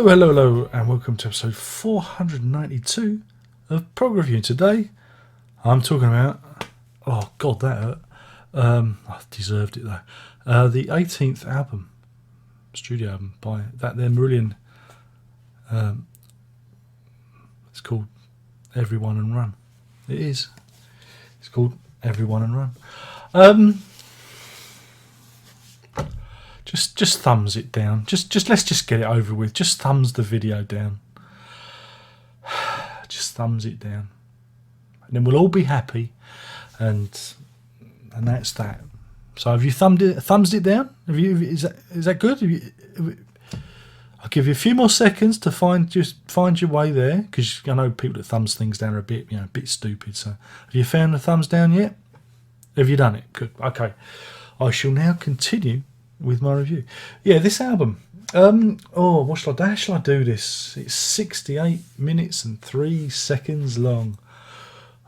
Hello, hello, hello, and welcome to episode 492 of Prog Review. Today, I'm talking about, oh god, that hurt. I deserved it though. The 18th album, studio album by that there Marillion. It's called Everyone and Run. It is. It's called Everyone and Run. Just thumbs it down. Just let's just get it over with. Just thumbs the video down. Just thumbs it down, and then we'll all be happy. And that's that. So have you thumbs it down? Have you? Is that good? I'll give you a few more seconds to find your way there, because I know people that thumbs things down are a bit stupid. So have you found the thumbs down yet? Have you done it? Good. Okay. I shall now continue with my review. Yeah, this album. What shall I do? How shall I do this? It's 68 minutes and 3 seconds long.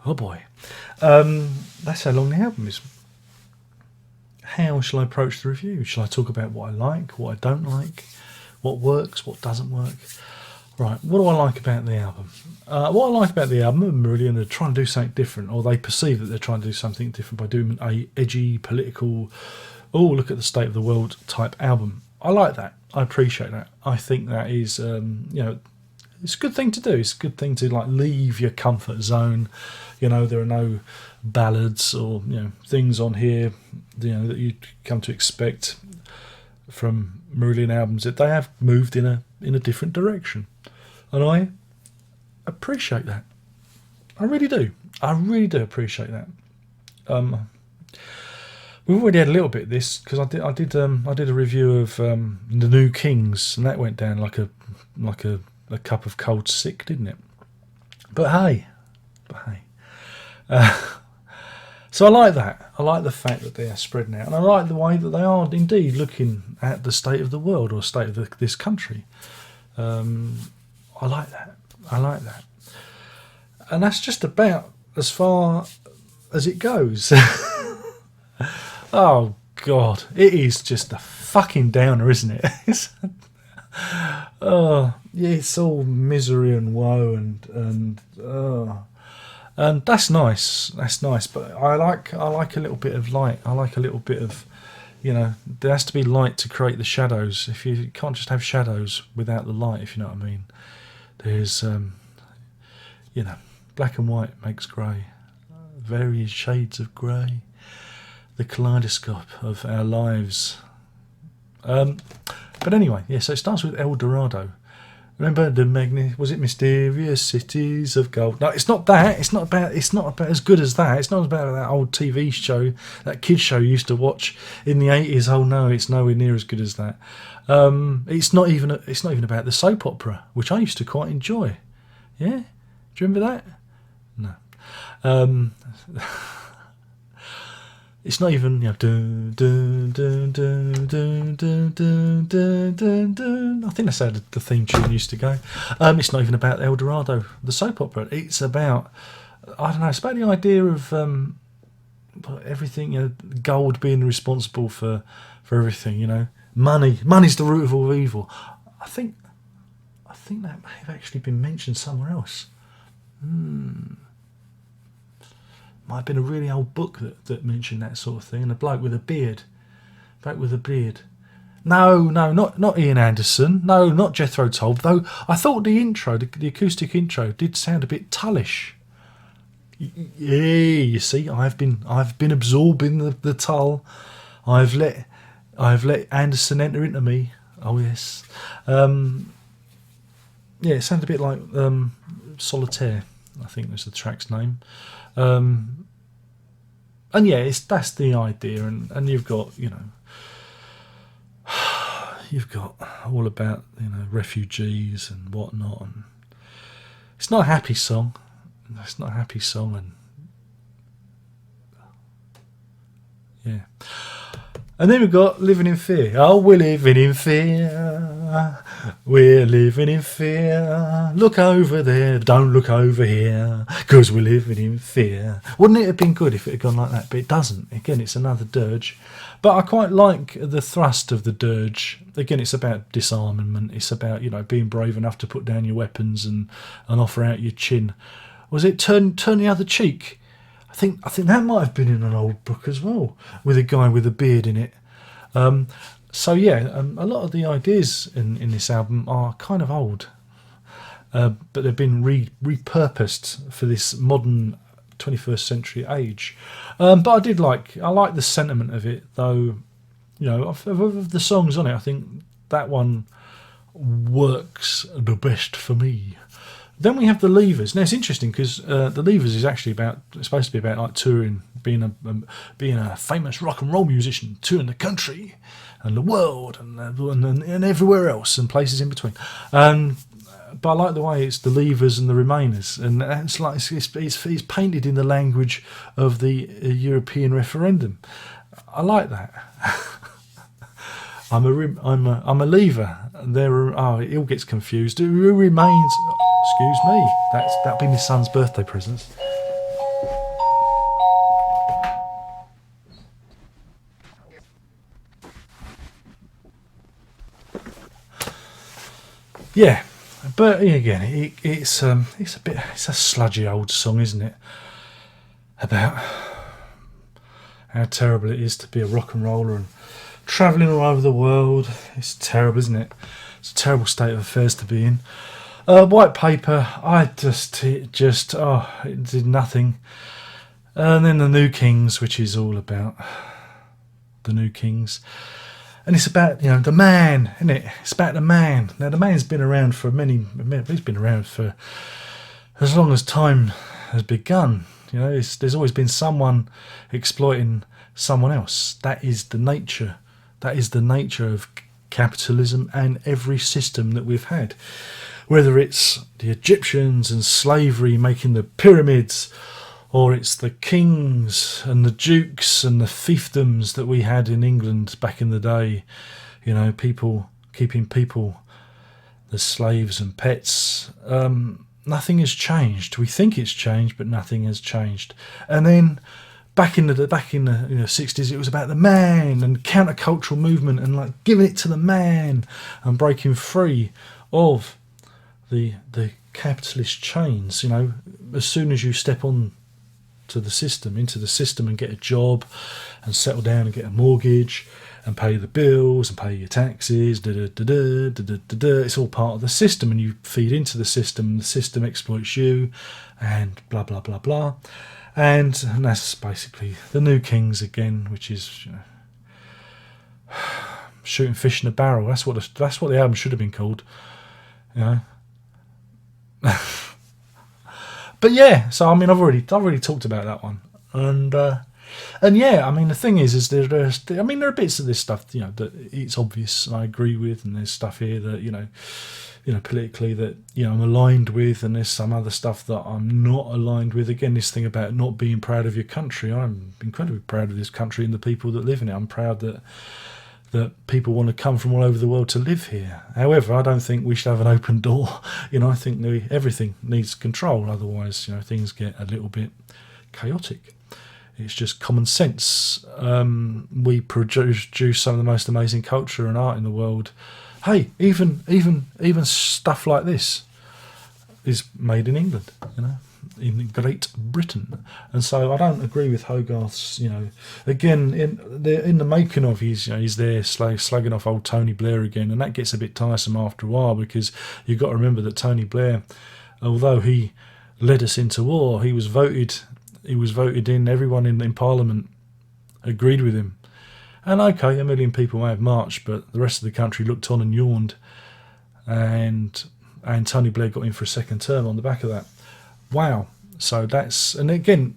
Oh boy. That's how long the album is. How shall I approach the review? Shall I talk about what I like, what I don't like, what works, what doesn't work? Right, what do I like about the album? What I like about the album, Marillion are trying to do something different, or they perceive that they're trying to do something different by doing a edgy, political, look at the state of the world type album. I like that. I appreciate that. I think that is, it's a good thing to do. It's a good thing to leave your comfort zone. There are no ballads or things on here, that you'd come to expect from Marillion albums. That they have moved in a different direction, and I appreciate that. I really do. I really do appreciate that. We've already had a little bit of this, because I did a review of the New Kings, and that went down like a cup of cold sick, didn't it? But hey. So I like that. I like the fact that they are spreading out, and I like the way that they are indeed looking at the state of the world, or state of this country. I like that. And that's just about as far as it goes. Oh God, it is just a fucking downer, isn't it? It's all misery and woe and that's nice. That's nice, but I like a little bit of light. I like a little bit of, there has to be light to create the shadows. If you can't just have shadows without the light, if you know what I mean. There's black and white makes grey, various shades of grey. The kaleidoscope of our lives. But anyway, so it starts with El Dorado. Remember was it Mysterious Cities of Gold? No, it's not that. It's not about as good as that. It's not about that old TV show, that kids show you used to watch in the 80s. Oh no, it's nowhere near as good as that. It's not even about the soap opera, which I used to quite enjoy. Yeah? Do you remember that? No. It's not even, dun, dun, dun, dun, dun, dun, dun, dun, dun, dun. I think that's how the theme tune used to go. It's not even about El Dorado, the soap opera. It's about, I don't know, it's about the idea of everything, gold being responsible for everything, Money's the root of all evil. I think that may have actually been mentioned somewhere else. Might have been a really old book that mentioned that sort of thing, and a bloke with a beard. No, not Ian Anderson. No, not Jethro Tull. Though I thought the intro, the acoustic intro, did sound a bit Tullish. Yeah, you see, I've been absorbing the Tull. I've let Anderson enter into me. Oh yes. It sounded a bit like Solitaire, I think was the track's name. And yeah, that's the idea, and you've got all about refugees and whatnot, and it's not a happy song. And yeah. And then we've got Living in Fear. Oh, we're living in fear. We're living in fear. Look over there, don't look over here, 'cause we're living in fear. Wouldn't it have been good if it had gone like that? But it doesn't. Again, it's another dirge. But I quite like the thrust of the dirge. Again, it's about disarmament. It's about, you know, being brave enough to put down your weapons and offer out your chin. Was it turn the other cheek? I think that might have been in an old book as well, with a guy with a beard in it. So yeah, a lot of the ideas in this album are kind of old, but they've been repurposed for this modern 21st century age. But I like the sentiment of it, though. You know, of the songs on it, I think that one works the best for me. Then we have the Levers. Now it's interesting because the Levers is actually supposed to be about like touring, being a famous rock and roll musician, touring the country and the world and everywhere else and places in between. But I like the way it's the Levers and the Remainers, and it's like it's painted in the language of the European referendum. I like that. I'm a lever. It all gets confused. Who remains? Excuse me. That'll be my son's birthday presents. Yeah, but again, it's a sludgy old song, isn't it? About how terrible it is to be a rock and roller and travelling all over the world. It's terrible, isn't it? It's a terrible state of affairs to be in. White Paper, it did nothing. And then the New Kings, which is all about the New Kings. And it's about, the man, isn't it? It's about the man. Now, the man's been around he's been around for as long as time has begun. There's always been someone exploiting someone else. That is the nature. That is the nature of capitalism and every system that we've had. Whether it's the Egyptians and slavery making the pyramids, or it's the kings and the dukes and the fiefdoms that we had in England back in the day. People keeping people as slaves and pets. Nothing has changed. We think it's changed, but nothing has changed. And then back in the 60s, it was about the man and countercultural movement and like giving it to the man and breaking free of the capitalist chains. As soon as you step into the system and get a job and settle down and get a mortgage and pay the bills and pay your taxes, it's all part of the system, and you feed into the system exploits you, and blah blah blah blah. And that's basically the New Kings again, which is shooting fish in a barrel. That's what the album should have been called. But yeah, so I've already talked about that one, and yeah, the thing is there are bits of this stuff that it's obvious and I agree with, and there's stuff here that politically that I'm aligned with, and there's some other stuff that I'm not aligned with. Again, this thing about not being proud of your country, I'm incredibly proud of this country and the people that live in it. I'm proud that people want to come from all over the world to live here. However, I don't think we should have an open door. I think everything needs control. Otherwise, things get a little bit chaotic. It's just common sense. We produce some of the most amazing culture and art in the world. Hey, even stuff like this is made in England, in Great Britain. And so I don't agree with Hogarth's, again, in the making of, he's there slagging off old Tony Blair again, and that gets a bit tiresome after a while, because you've got to remember that Tony Blair, although he led us into war, he was voted in, everyone in Parliament agreed with him. And okay, 1 million people may have marched, but the rest of the country looked on and yawned, and Tony Blair got in for a second term on the back of that. Wow. So and again,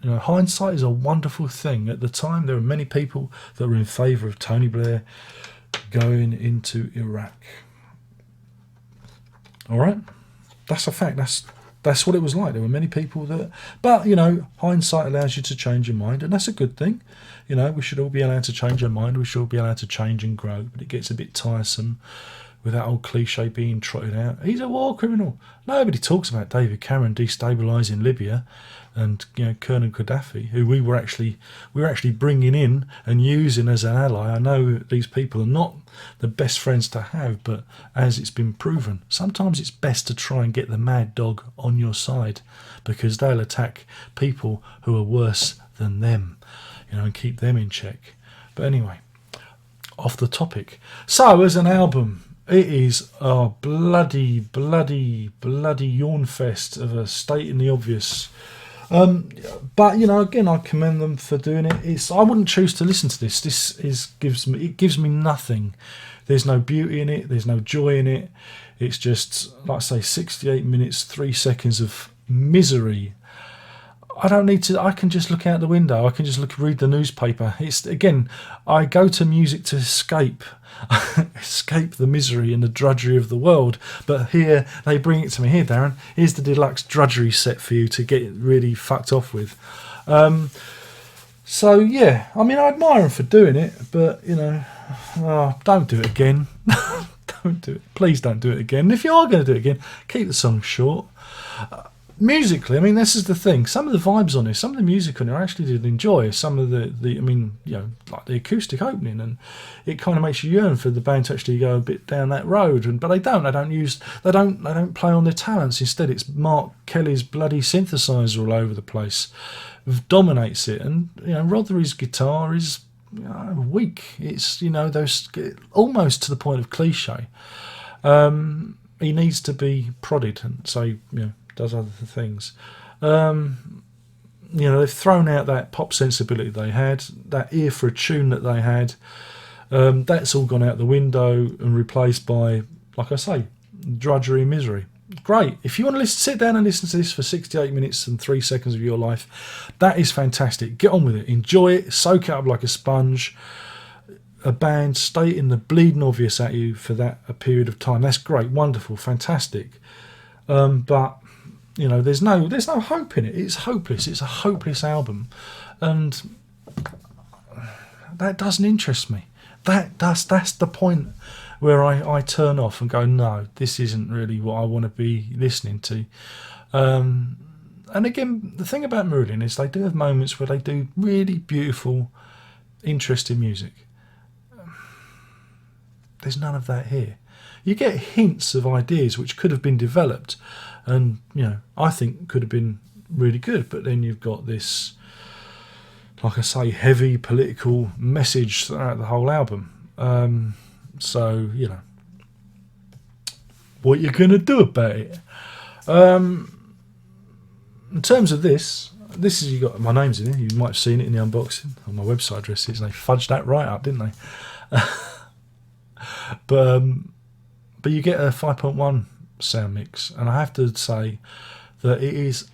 hindsight is a wonderful thing. At the time, there were many people that were in favour of Tony Blair going into Iraq. All right, that's a fact. That's what it was like. There were many people that, but hindsight allows you to change your mind, and that's a good thing. We should all be allowed to change our mind. We should all be allowed to change and grow. But it gets a bit tiresome with that old cliche being trotted out. He's a war criminal. Nobody talks about David Cameron destabilising Libya, and Colonel Gaddafi, who we were actually bringing in and using as an ally. I know these people are not the best friends to have, but as it's been proven, sometimes it's best to try and get the mad dog on your side, because they'll attack people who are worse than them, and keep them in check. But anyway, off the topic. So as an album, it is a bloody yawn fest of a stating the obvious. But again, I commend them for doing it. I wouldn't choose to listen to this. Gives me nothing. There's no beauty in it. There's no joy in it. It's just, like I say, 68 minutes, 3 seconds of misery. I don't need to. I can just look out the window. I can just read the newspaper. I go to music to escape the misery and the drudgery of the world. But here they bring it to me. Here, Darren, here's the deluxe drudgery set for you to get really fucked off with. So yeah, I admire them for doing it, but don't do it again. Don't do it. Please don't do it again. If you are going to do it again, keep the song short. Musically, this is the thing. Some of the vibes on this, some of the music on it, I actually did enjoy. Some of the like the acoustic opening, and it kind of makes you yearn for the band to actually go a bit down that road. But they don't. They don't play on their talents. Instead, it's Mark Kelly's bloody synthesizer all over the place, dominates it. And Rothery's guitar is weak. It's those almost to the point of cliche. He needs to be prodded, and so does other things. They've thrown out that pop sensibility they had, that ear for a tune that they had. That's all gone out the window and replaced by, like I say, drudgery and misery. Great. If you want to sit down and listen to this for 68 minutes and 3 seconds of your life, that is fantastic. Get on with it. Enjoy it. Soak it up like a sponge. A band stating the bleeding obvious at you for a period of time. That's great. Wonderful. Fantastic. But there's no hope in it. It's hopeless. It's a hopeless album, and that doesn't interest me. That's the point where I turn off and go, no, this isn't really what I want to be listening to. And again, the thing about Marillion is they do have moments where they do really beautiful, interesting music. There's none of that here. You get hints of ideas which could have been developed, and I think could have been really good, but then you've got this, like I say, heavy political message throughout the whole album. So what you're gonna do about it? In terms of this is, you got my name's in it. You might have seen it in the unboxing on my website addresses, and they fudged that right up, didn't they? But you get a 5.1 sound mix, and I have to say that it is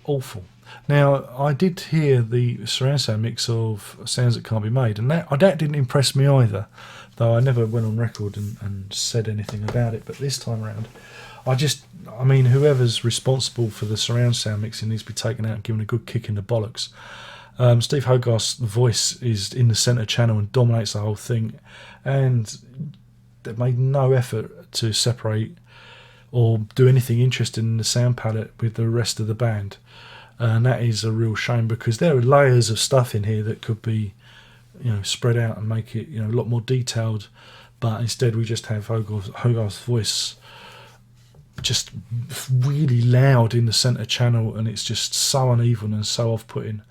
awful. Now, I did hear the surround sound mix of Sounds That Can't Be Made, and that didn't impress me either, though I never went on record and said anything about it. But this time around, whoever's responsible for the surround sound mixing needs to be taken out and given a good kick in the bollocks. Steve Hogarth's voice is in the centre channel and dominates the whole thing, and they've made no effort to separate or do anything interesting in the sound palette with the rest of the band, and that is a real shame, because there are layers of stuff in here that could be spread out and make it a lot more detailed, but instead we just have Hogarth's voice just really loud in the centre channel, and it's just so uneven and so off-putting.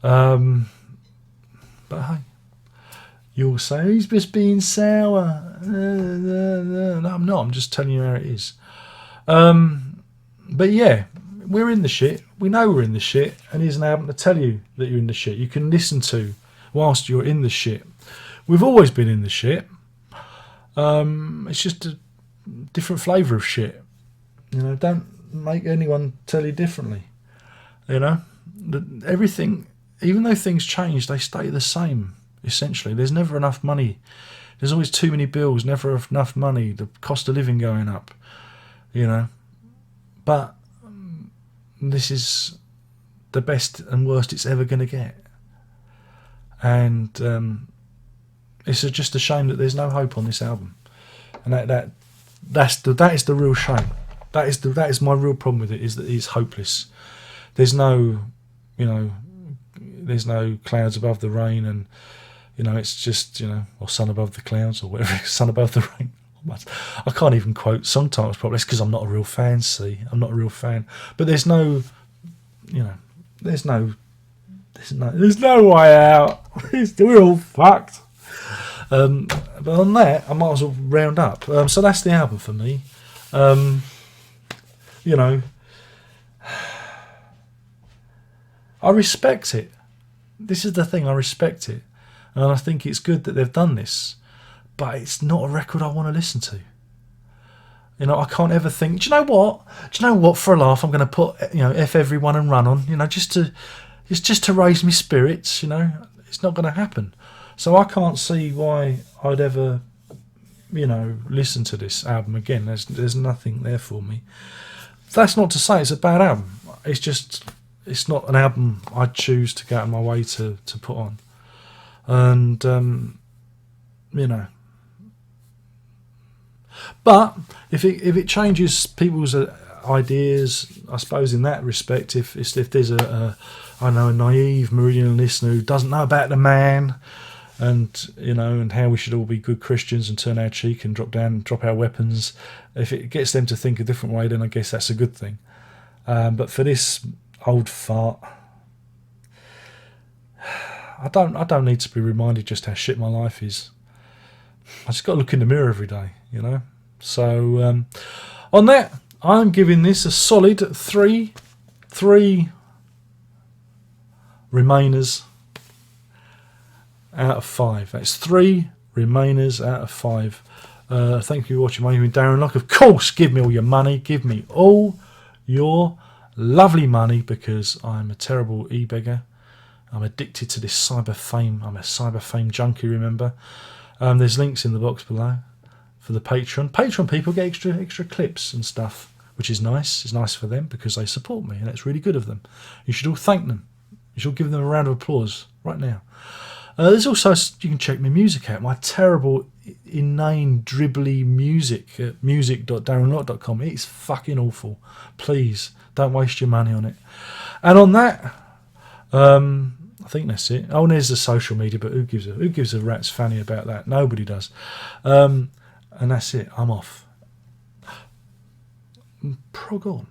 But hey, you'll say he's just being sour. No, I'm not. I'm just telling you how it is. But yeah, we're in the shit. We know we're in the shit, and here's an album to tell you that you're in the shit. You can listen to whilst you're in the shit. We've always been in the shit. It's just a different flavour of shit. Don't make anyone tell you differently. Everything, even though things change, they stay the same. Essentially, there's never enough money. There's always too many bills, never enough money, the cost of living going up, But this is the best and worst it's ever going to get. And it's just a shame that there's no hope on this album. and that is the real shame. That is my real problem with it, is that it's hopeless. There's no, there's no clouds above the rain, and it's just or sun above the clouds, or whatever, sun above the rain. I can't even quote song titles properly. It's because I'm not a real fan. See, I'm not a real fan. But there's no, there's no way out. We're all fucked. But on that, I might as well round up. So that's the album for me. I respect it. This is the thing, I respect it. And I think it's good that they've done this. But it's not a record I want to listen to. I can't ever think, do you know what, for a laugh, I'm going to put, F Everyone and Run on, just to raise my spirits, It's not going to happen. So I can't see why I'd ever, listen to this album again. There's nothing there for me. That's not to say it's a bad album. It's just, it's not an album I'd choose to go out of my way to put on. And, But if it changes people's ideas, I suppose in that respect, if there's a naive Marillion listener who doesn't know about the man, and how we should all be good Christians and turn our cheek and drop our weapons, if it gets them to think a different way, then I guess that's a good thing. But for this old fart, I don't need to be reminded just how shit my life is. I just got to look in the mirror every day, So on that, I'm giving this a solid three Remainers out of 5. That's 3 Remainers out of 5. Thank you for watching. My name is Darren Locke. Of course, give me all your money. Give me all your lovely money, because I'm a terrible e-beggar. I'm addicted to this cyber fame. I'm a cyber fame junkie, remember. There's links in the box below for the Patreon. Patreon people get extra clips and stuff, which is nice. It's nice for them because they support me, and that's really good of them. You should all thank them. You should give them a round of applause right now. There's also, you can check my music out, my terrible, inane, dribbly music at music.darrenlocke.com. It's fucking awful. Please, don't waste your money on it. And on that, I think that's it. Oh, and there's the social media, but who gives a rat's fanny about that? Nobody does. And that's it. I'm off. Prog on.